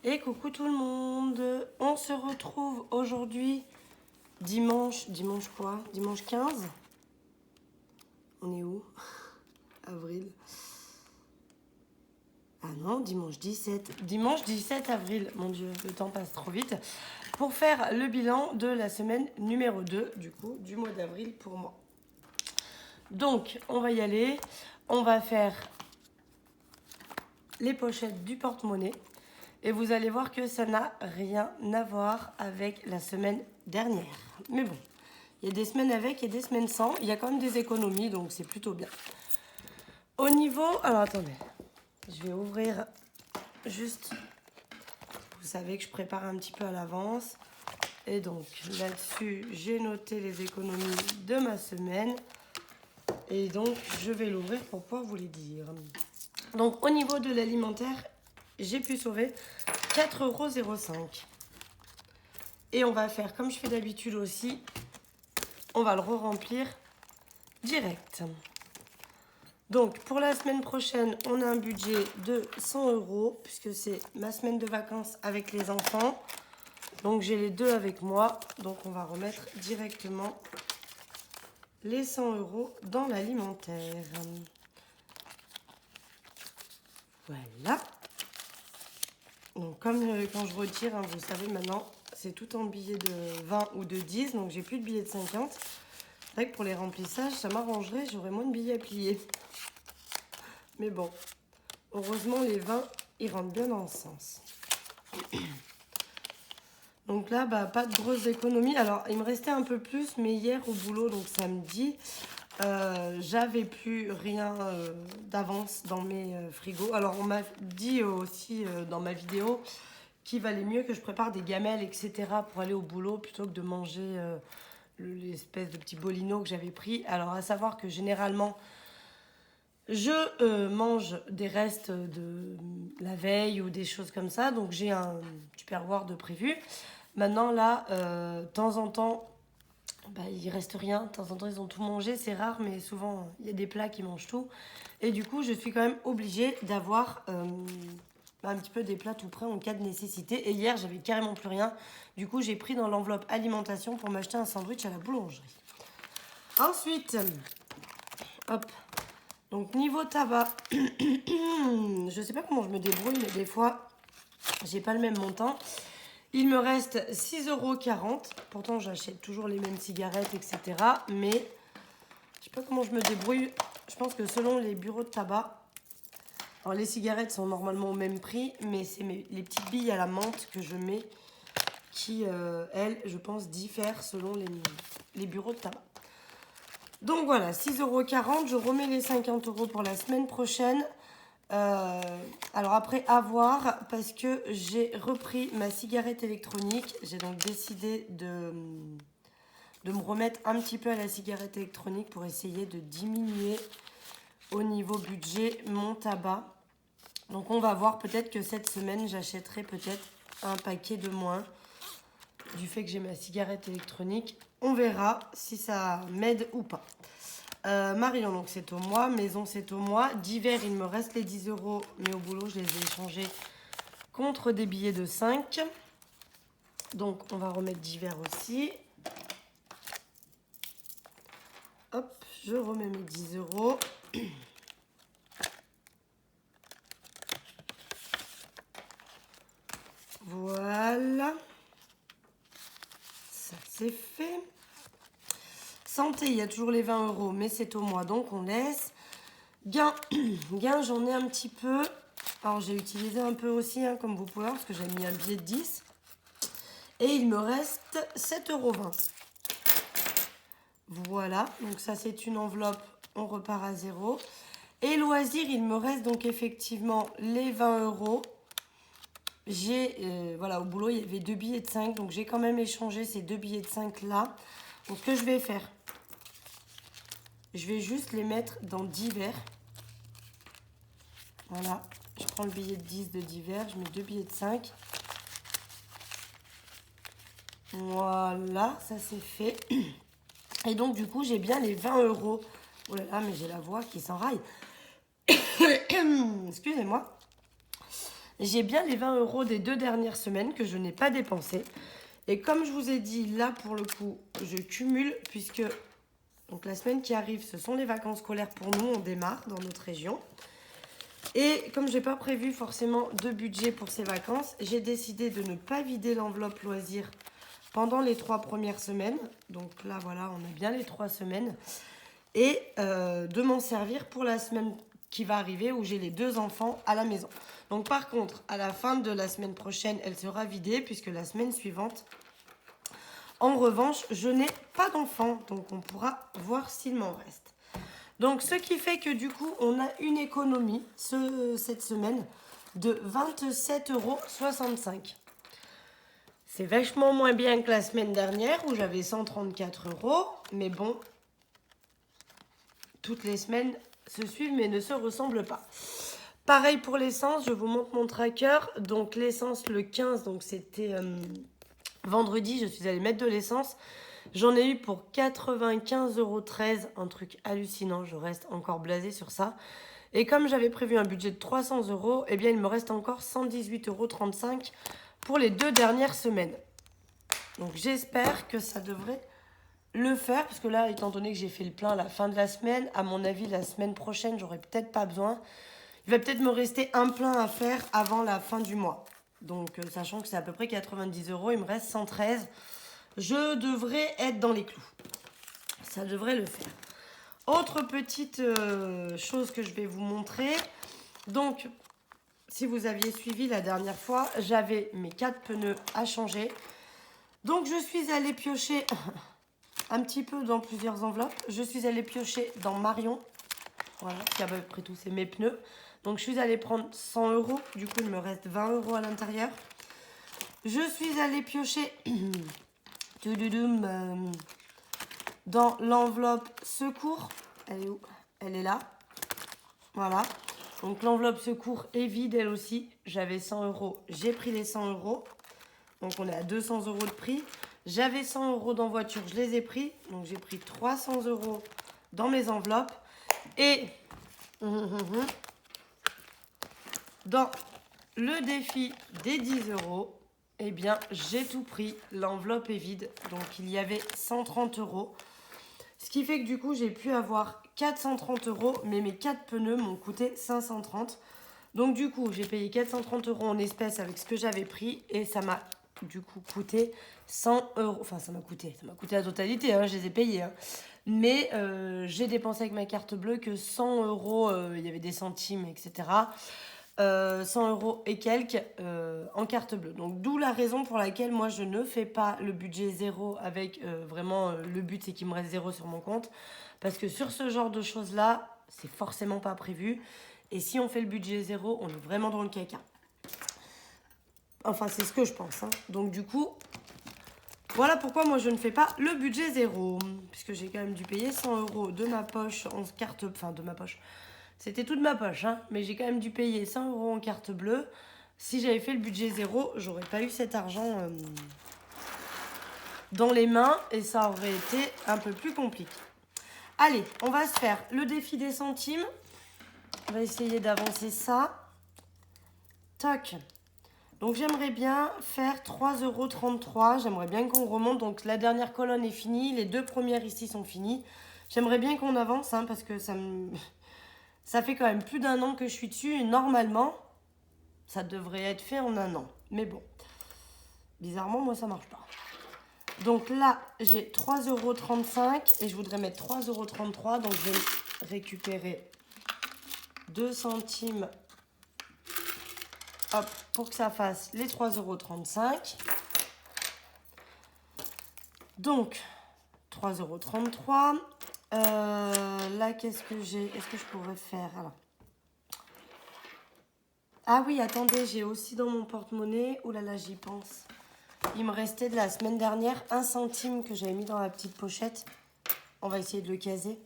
Et coucou tout le monde, on se retrouve aujourd'hui dimanche quoi? Dimanche 15. On est où? Avril. Ah non, dimanche 17. Dimanche 17 avril, mon Dieu, le temps passe trop vite. Pour faire le bilan de la semaine numéro 2, du coup, du mois d'avril pour moi. Donc, on va y aller. On va faire les pochettes du porte-monnaie. Et vous allez voir que ça n'a rien à voir avec la semaine dernière. Mais bon, il y a des semaines avec et des semaines sans. Il y a quand même des économies, donc c'est plutôt bien. Au niveau... Alors attendez, je vais ouvrir juste... Vous savez que je prépare un petit peu à l'avance. Et donc là-dessus, j'ai noté les économies de ma semaine. Et donc, je vais l'ouvrir pour pouvoir vous les dire. Donc, au niveau de l'alimentaire, j'ai pu sauver 4,05 €. Et on va faire comme je fais d'habitude aussi. On va le re-remplir direct. Donc, pour la semaine prochaine, on a un budget de 100 €, puisque c'est ma semaine de vacances avec les enfants. Donc, j'ai les deux avec moi. Donc, on va remettre directement les 100 € dans l'alimentaire. Voilà. Donc, comme quand je retire, hein, vous savez maintenant, c'est tout en billets de 20 ou de 10. Donc, j'ai plus de billets de 50. C'est vrai que pour les remplissages, ça m'arrangerait. J'aurais moins de billets à plier. Mais bon, heureusement, les 20, ils rentrent bien dans le sens. Donc là, bah, pas de grosses économies. Alors, il me restait un peu plus, mais hier au boulot, donc samedi, j'avais plus rien d'avance dans mes frigos. Alors, on m'a dit aussi dans ma vidéo qu'il valait mieux que je prépare des gamelles, etc. pour aller au boulot plutôt que de manger l'espèce de petit bolino que j'avais pris. Alors, à savoir que généralement, je mange des restes de la veille ou des choses comme ça. Donc, j'ai un tupperware de prévu. Maintenant, là, de temps en temps, bah, il reste rien. De temps en temps, ils ont tout mangé. C'est rare, mais souvent, il y a des plats qui mangent tout. Et du coup, je suis quand même obligée d'avoir un petit peu des plats tout prêts en cas de nécessité. Et hier, j'avais carrément plus rien. Du coup, j'ai pris dans l'enveloppe alimentation pour m'acheter un sandwich à la boulangerie. Ensuite, hop. Donc, niveau tabac, je sais pas comment je me débrouille, mais des fois, j'ai pas le même montant. Il me reste 6,40 €. Pourtant, j'achète toujours les mêmes cigarettes, etc. Mais je sais pas comment je me débrouille. Je pense que selon les bureaux de tabac, alors les cigarettes sont normalement au même prix, mais c'est les petites billes à la menthe que je mets qui, elles, je pense, diffèrent selon les bureaux de tabac. Donc voilà, 6,40 €. Je remets les 50 € pour la semaine prochaine. Alors après, à voir, parce que j'ai repris ma cigarette électronique. J'ai donc décidé de me remettre un petit peu à la cigarette électronique pour essayer de diminuer au niveau budget mon tabac. Donc on va voir, peut-être que cette semaine, j'achèterai peut-être un paquet de moins du fait que j'ai ma cigarette électronique. On verra si ça m'aide ou pas. Marion, donc c'est au mois. Maison, c'est au mois. D'hiver, il me reste les 10 €, mais au boulot, je les ai échangés contre des billets de 5. Donc, on va remettre d'hiver aussi. Hop, je remets mes 10 €. Voilà. Ça, c'est fait. Santé, il y a toujours les 20 €, mais c'est au mois, donc on laisse. Gain, gain, j'en ai un petit peu. Alors, j'ai utilisé un peu aussi, hein, comme vous pouvez voir, parce que j'ai mis un billet de 10. Et il me reste 7,20 €. Voilà, donc ça, c'est une enveloppe. On repart à 0. Et loisirs, il me reste donc effectivement les 20 €. J'ai, voilà, au boulot, il y avait 2 billets de 5. Donc, j'ai quand même échangé ces 2 billets de 5 là. Donc, ce que je vais faire, je vais juste les mettre dans divers. Voilà, je prends le billet de 10 de divers, je mets 2 billets de 5. Voilà, ça c'est fait. Et donc du coup, j'ai bien les 20 €. Oh là là, mais j'ai la voix qui s'enraille. Excusez-moi. J'ai bien les 20 € des 2 dernières semaines que je n'ai pas dépensés. Et comme je vous ai dit, là pour le coup, je cumule puisque donc, la semaine qui arrive, ce sont les vacances scolaires pour nous. On démarre dans notre région. Et comme je n'ai pas prévu forcément de budget pour ces vacances, j'ai décidé de ne pas vider l'enveloppe loisirs pendant les 3 premières semaines. Donc là, voilà, on a bien les 3 semaines. Et de m'en servir pour la semaine qui va arriver où j'ai les 2 enfants à la maison. Donc par contre, à la fin de la semaine prochaine, elle sera vidée puisque la semaine suivante, en revanche, je n'ai pas d'enfants. Donc on pourra voir s'il m'en reste. Donc ce qui fait que du coup, on a une économie cette semaine de 27,65 €. C'est vachement moins bien que la semaine dernière où j'avais 134 €. Mais bon, toutes les semaines se suivent mais ne se ressemblent pas. Pareil pour l'essence, je vous montre mon tracker. Donc l'essence le 15, donc c'était vendredi, je suis allée mettre de l'essence. J'en ai eu pour 95,13 €, un truc hallucinant, je reste encore blasée sur ça. Et comme j'avais prévu un budget de 300 €, eh bien il me reste encore 118,35 € pour les 2 dernières semaines. Donc j'espère que ça devrait le faire, parce que là, étant donné que j'ai fait le plein à la fin de la semaine, à mon avis, la semaine prochaine, j'aurai peut-être pas besoin. Il va peut-être me rester un plein à faire avant la fin du mois. Donc, sachant que c'est à peu près 90 €, il me reste 113. Je devrais être dans les clous. Ça devrait le faire. Autre petite chose que je vais vous montrer. Donc, si vous aviez suivi la dernière fois, j'avais mes 4 pneus à changer. Donc, je suis allée piocher un petit peu dans plusieurs enveloppes. Je suis allée piocher dans Marion. Voilà, qui à peu près tout, c'est mes pneus. Donc, je suis allée prendre 100 €. Du coup, il me reste 20 € à l'intérieur. Je suis allée piocher dans l'enveloppe secours. Elle est où? Elle est là. Voilà. Donc, l'enveloppe secours est vide, elle aussi. J'avais 100 €. J'ai pris les 100 €. Donc, on est à 200 € de prix. J'avais 100 € dans voiture, je les ai pris. Donc, j'ai pris 300 € dans mes enveloppes. Et dans le défi des 10 €, eh bien, j'ai tout pris. L'enveloppe est vide. Donc, il y avait 130 €. Ce qui fait que du coup, j'ai pu avoir 430 €. Mais mes 4 pneus m'ont coûté 530 €. Donc, du coup, j'ai payé 430 € en espèces avec ce que j'avais pris. Et ça m'a du coup coûté 100 €. Enfin, ça m'a coûté la totalité. Hein, je les ai payés. Hein. Mais j'ai dépensé avec ma carte bleue que 100 €. Il y avait des centimes, etc. 100 € et quelques en carte bleue. Donc d'où la raison pour laquelle moi je ne fais pas le budget zéro avec vraiment le but c'est qu'il me reste 0 sur mon compte. Parce que sur ce genre de choses là, c'est forcément pas prévu. Et si on fait le budget zéro, on est vraiment dans le caca. Enfin c'est ce que je pense. Hein. Donc du coup, voilà pourquoi moi je ne fais pas le budget zéro. Puisque j'ai quand même dû payer 100 € de ma poche en carte... Enfin de ma poche... C'était toute ma poche, hein, mais j'ai quand même dû payer 100 € en carte bleue. Si j'avais fait le budget zéro, j'aurais pas eu cet argent dans les mains et ça aurait été un peu plus compliqué. Allez, on va se faire le défi des centimes. On va essayer d'avancer ça. Toc. Donc j'aimerais bien faire 3,33 €. J'aimerais bien qu'on remonte. Donc la dernière colonne est finie. Les 2 premières ici sont finies. J'aimerais bien qu'on avance hein, parce que ça fait quand même plus d'1 an que je suis dessus et normalement, ça devrait être fait en 1 an. Mais bon, bizarrement, moi, ça marche pas. Donc là, j'ai 3,35 € et je voudrais mettre 3,33 €. Donc je vais récupérer 2 centimes hop, pour que ça fasse les 3,35 €. Donc, 3,33 €. Là, qu'est-ce que j'ai? Est-ce que je pourrais faire? Alors. Ah oui, attendez, j'ai aussi dans mon porte-monnaie. Oh là là, j'y pense. Il me restait de la semaine dernière 1 centime que j'avais mis dans la petite pochette. On va essayer de le caser.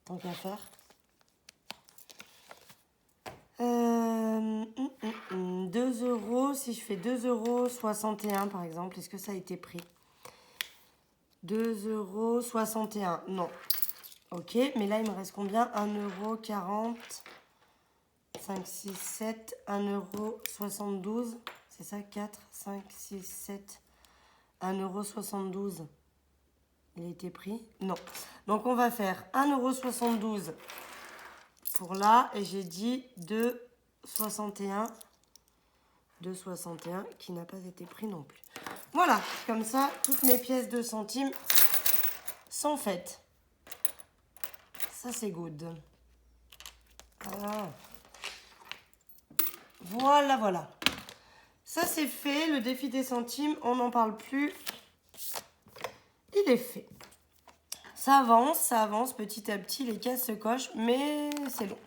Tant qu'à faire. 2 €. Si je fais 2,61 € par exemple, est-ce que ça a été pris? 2,61 €. Non. Ok, mais là, il me reste combien? 1,40 €. 5, 6, 7, 1,72 €. C'est ça, 4, 5, 6, 7, 1,72 €. Il a été pris? Non. Donc, on va faire 1,72 € pour là. Et j'ai dit 2,61 €. 2,61 € qui n'a pas été pris non plus. Voilà, comme ça, toutes mes pièces de centimes sont faites. Ça, c'est good. Voilà, voilà. Ça, c'est fait. Le défi des centimes, on n'en parle plus. Il est fait. Ça avance petit à petit. Les cases se cochent, mais c'est long.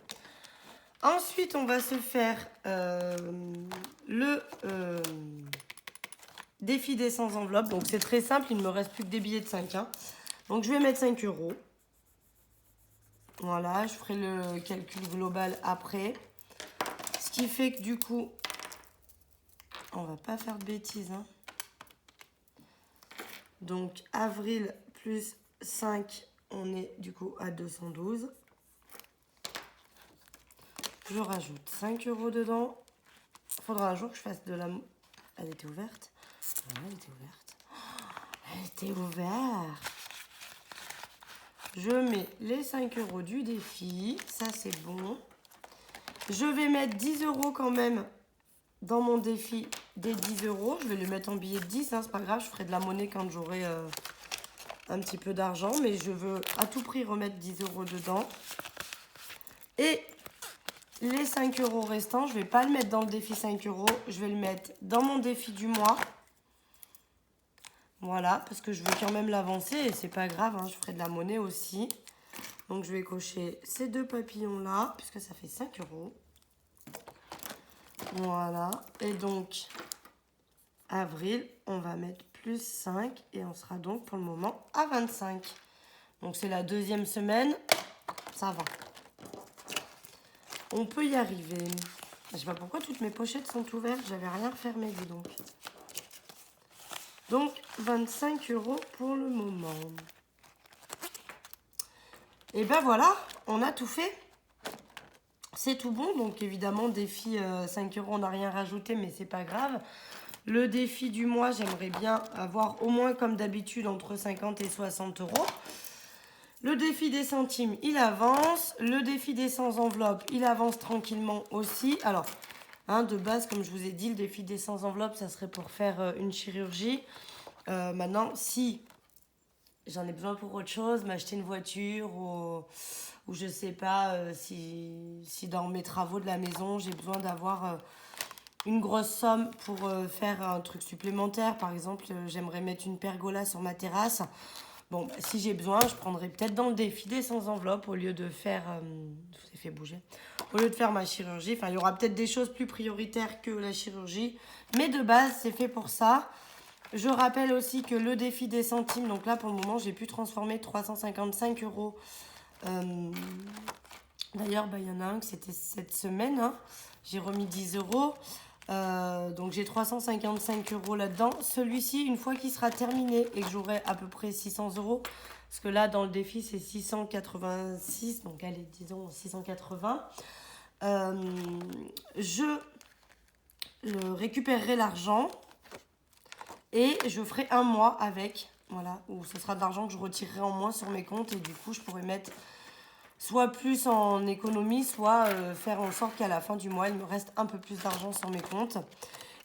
Ensuite, on va se faire le défi des 100 enveloppes. Donc, c'est très simple. Il ne me reste plus que des billets de 5. Hein. Donc, je vais mettre 5 €. Voilà, je ferai le calcul global après. Ce qui fait que du coup, on va pas faire de bêtises. Hein. Donc, avril plus 5, on est du coup à 212. Je rajoute 5 € dedans. Il faudra un jour que je fasse de la... Elle était ouverte. Elle était ouverte. Elle était ouverte. Je mets les 5 € du défi. Ça, c'est bon. Je vais mettre 10 € quand même dans mon défi des 10 €. Je vais les mettre en billets de 10. Hein, c'est pas grave, je ferai de la monnaie quand j'aurai un petit peu d'argent. Mais je veux à tout prix remettre 10 € dedans. Et les 5 € restants, je ne vais pas le mettre dans le défi 5 €. Je vais le mettre dans mon défi du mois. Voilà, parce que je veux quand même l'avancer et c'est pas grave, hein, je ferai de la monnaie aussi. Donc je vais cocher ces deux papillons-là, puisque ça fait 5 €. Voilà, et donc avril, on va mettre plus 5 et on sera donc pour le moment à 25. Donc c'est la deuxième semaine, ça va. On peut y arriver. Je sais pas pourquoi toutes mes pochettes sont ouvertes, j'avais rien refermé, dis donc. Donc 25 € pour le moment. Et ben voilà, on a tout fait. C'est tout bon, donc évidemment défi 5 €, on n'a rien rajouté, mais c'est pas grave. Le défi du mois, j'aimerais bien avoir au moins comme d'habitude entre 50 et 60 €. Le défi des centimes, il avance. Le défi des 100 enveloppes, il avance tranquillement aussi. Alors, hein, de base, comme je vous ai dit, le défi des 100 enveloppes, ça serait pour faire une chirurgie. Maintenant, si j'en ai besoin pour autre chose, m'acheter une voiture ou je sais pas, si dans mes travaux de la maison, j'ai besoin d'avoir une grosse somme pour faire un truc supplémentaire. Par exemple, j'aimerais mettre une pergola sur ma terrasse. Bon, bah, si j'ai besoin, je prendrai peut-être dans le défi des 100 enveloppes au lieu de faire... je vous ai fait bouger. Au lieu de faire ma chirurgie. Enfin, il y aura peut-être des choses plus prioritaires que la chirurgie. Mais de base, c'est fait pour ça. Je rappelle aussi que le défi des centimes, donc là, pour le moment, j'ai pu transformer 355 €. D'ailleurs, bah, y en a un que c'était cette semaine. Hein. J'ai remis 10 €. Donc j'ai 355 € là-dedans. Celui-ci, une fois qu'il sera terminé et que j'aurai à peu près 600 €, parce que là dans le défi c'est 686, donc allez disons 680, je récupérerai l'argent et je ferai un mois avec, voilà, où ce sera de l'argent que je retirerai en moins sur mes comptes et du coup je pourrai mettre soit plus en économie, soit faire en sorte qu'à la fin du mois, il me reste un peu plus d'argent sur mes comptes.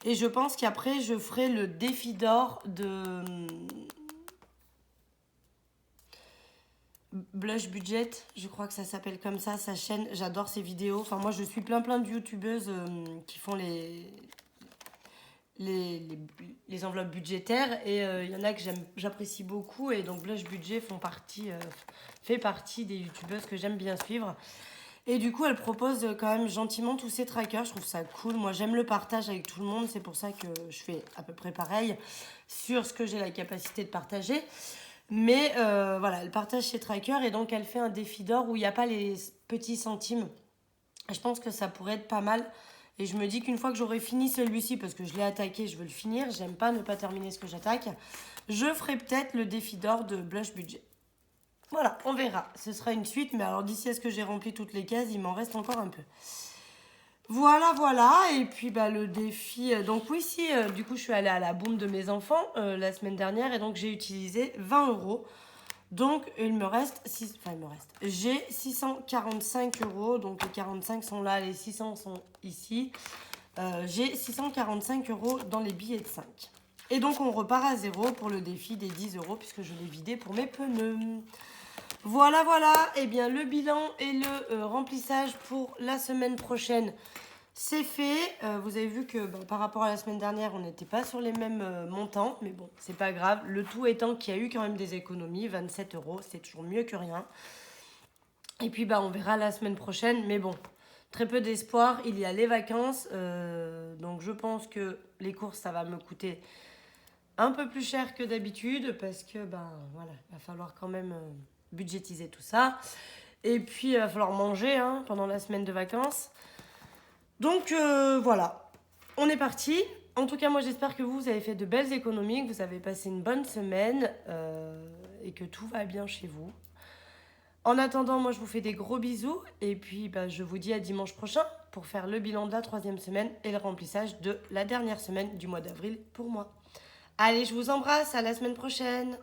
Et je pense qu'après, je ferai le défi d'or de Blush Budget. Je crois que ça s'appelle comme ça, sa chaîne. J'adore ses vidéos. Enfin, moi, je suis plein de youtubeuses qui font les enveloppes budgétaires. Et il y en a que j'apprécie beaucoup. Et donc, Blush Budget fait partie des youtubeuses que j'aime bien suivre. Et du coup, elle propose quand même gentiment tous ces trackers. Je trouve ça cool. Moi, j'aime le partage avec tout le monde. C'est pour ça que je fais à peu près pareil sur ce que j'ai la capacité de partager. Mais voilà, elle partage ses trackers et donc elle fait un défi d'or où il n'y a pas les petits centimes. Et je pense que ça pourrait être pas mal. Et je me dis qu'une fois que j'aurai fini celui-ci, parce que je l'ai attaqué, je veux le finir, j'aime pas ne pas terminer ce que j'attaque, je ferai peut-être le défi d'or de Blush Budget. Voilà, on verra. Ce sera une suite, mais alors d'ici à ce que j'ai rempli toutes les cases, il m'en reste encore un peu. Voilà, voilà. Et puis bah, le défi. Donc, oui, si, du coup, je suis allée à la boum de mes enfants la semaine dernière et donc j'ai utilisé 20 euros. Donc, il me reste. Enfin, il me reste. J'ai 645 euros. Donc, les 45 sont là, les 600 sont ici. J'ai 645 euros dans les billets de 5. Et donc, on repart à zéro pour le défi des 10 euros puisque je l'ai vidé pour mes pneus. Voilà, voilà. Eh bien, le bilan et le remplissage pour la semaine prochaine, c'est fait. Vous avez vu que par rapport à la semaine dernière, on n'était pas sur les mêmes montants. Mais bon, c'est pas grave. Le tout étant qu'il y a eu quand même des économies. 27 euros, c'est toujours mieux que rien. Et puis, on verra la semaine prochaine. Mais bon, très peu d'espoir. Il y a les vacances. Donc, je pense que les courses, ça va me coûter un peu plus cher que d'habitude. Parce que, voilà, il va falloir quand même budgétiser tout ça. Et puis, il va falloir manger pendant la semaine de vacances. Donc, voilà. On est parti. En tout cas, moi, j'espère que vous avez fait de belles économies, que vous avez passé une bonne semaine et que tout va bien chez vous. En attendant, moi, je vous fais des gros bisous. Et puis, je vous dis à dimanche prochain pour faire le bilan de la 3e semaine et le remplissage de la dernière semaine du mois d'avril pour moi. Allez, je vous embrasse. À la semaine prochaine.